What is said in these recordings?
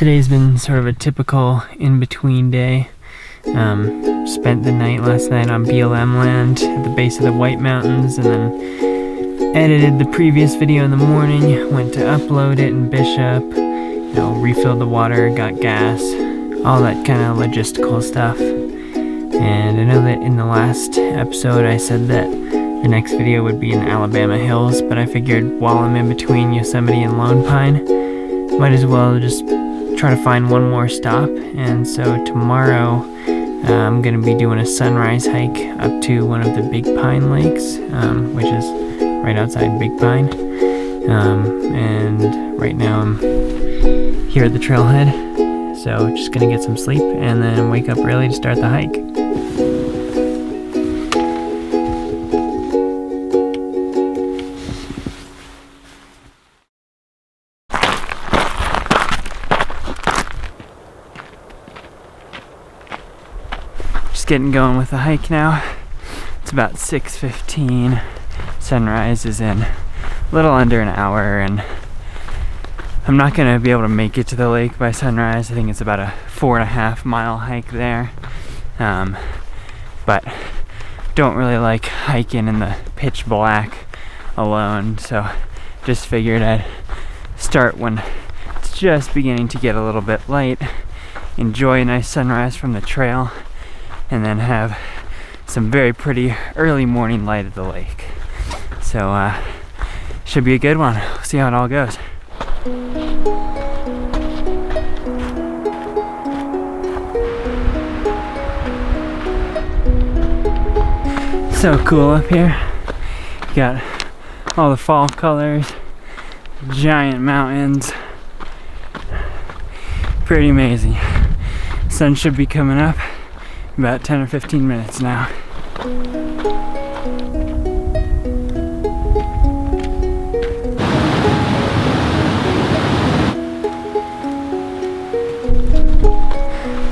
Today's been sort of a typical in-between day. Spent the night last night on BLM land at the base of the White Mountains, and then edited the previous video in the morning, went to upload it in Bishop, refilled the water, got gas, all that kind of logistical stuff. And I know that in the last episode I said that the next video would be in Alabama Hills, but I figured while I'm in between Yosemite and Lone Pine, might as well just try to find one more stop. And so tomorrow I'm going to be doing a sunrise hike up to one of the Big Pine lakes, which is right outside Big Pine. And right now I'm here at the trailhead, so just going to get some sleep and then wake up early to start the hike. Getting going with the hike now. It's about 6:15. Sunrise is in a little under an hour, and I'm not gonna be able to make it to the lake by sunrise. I think it's about a 4.5 mile hike there, but don't really like hiking in the pitch black alone, so just figured I'd start when it's just beginning to get a little bit light, enjoy a nice sunrise from the trail, and then have some very pretty early morning light at the lake. So should be a good one. We'll see how it all goes. So cool up here. You got all the fall colors, giant mountains. Pretty amazing. Sun should be coming up about 10 or 15 minutes now.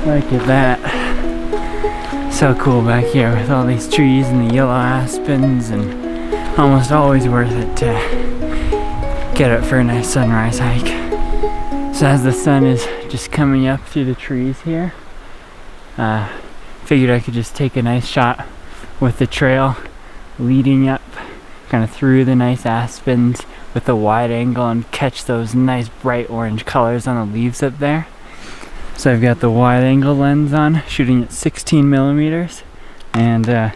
Look at that. So cool back here with all these trees and the yellow aspens, and almost always worth it to get up for a nice sunrise hike. So as the sun is just coming up through the trees here, figured I could just take a nice shot with the trail leading up kind of through the nice aspens with a wide angle and catch those nice bright orange colors on the leaves up there. So I've got the wide angle lens on, shooting at 16 millimeters, and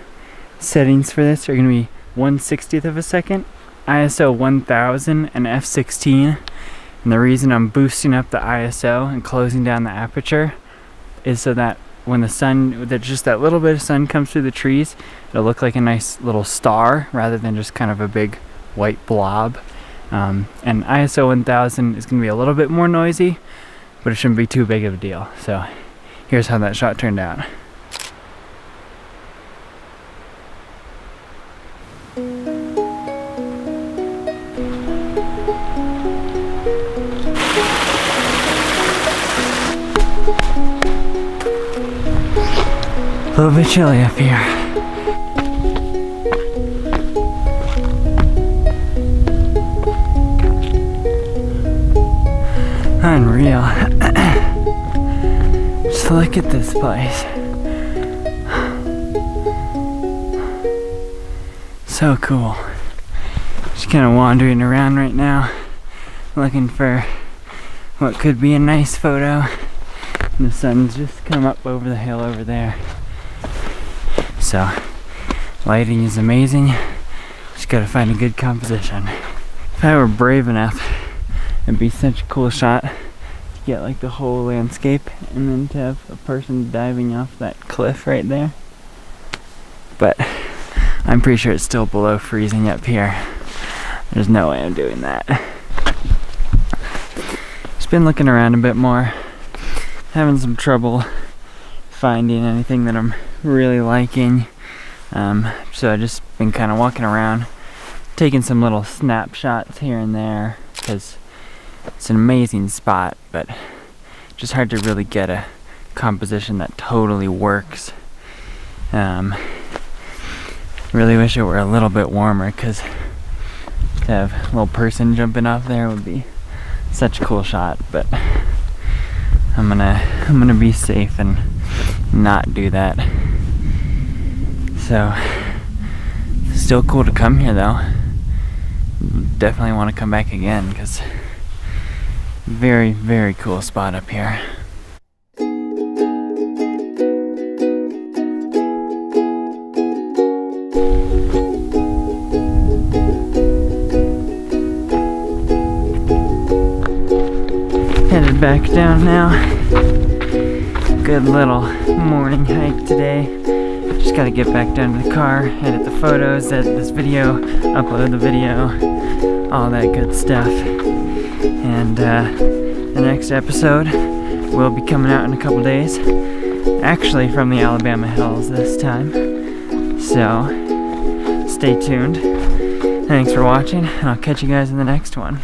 settings for this are going to be 1/60th of a second, ISO 1000, and f/16. And the reason I'm boosting up the ISO and closing down the aperture is so that when the sun, just that little bit of sun comes through the trees, it'll look like a nice little star rather than just kind of a big white blob. And ISO 1000 is going to be a little bit more noisy, but it shouldn't be too big of a deal. So here's how that shot turned out. A little bit chilly up here. Unreal. Just look at this place. So cool. Just kind of wandering around right now, looking for what could be a nice photo. And the sun's just come up over the hill over there. So, lighting is amazing. Just gotta find a good composition. If I were brave enough, it'd be such a cool shot to get like the whole landscape and then to have a person diving off that cliff right there. But I'm pretty sure it's still below freezing up here. There's no way I'm doing that. Just been looking around a bit more, having some trouble finding anything that I'm really liking, so I've just been kind of walking around, taking some little snapshots here and there, because it's an amazing spot, but just hard to really get a composition that totally works. Really wish it were a little bit warmer, because to have a little person jumping off there would be such a cool shot, but I'm gonna be safe and not do that. So, still cool to come here though. Definitely want to come back again because very, very cool spot up here. Headed back down now. Good little morning hike today. Just gotta get back down to the car, edit the photos, edit this video, upload the video, all that good stuff. And the next episode will be coming out in a couple days. Actually from the Alabama hills this time. So stay tuned. Thanks for watching, and I'll catch you guys in the next one.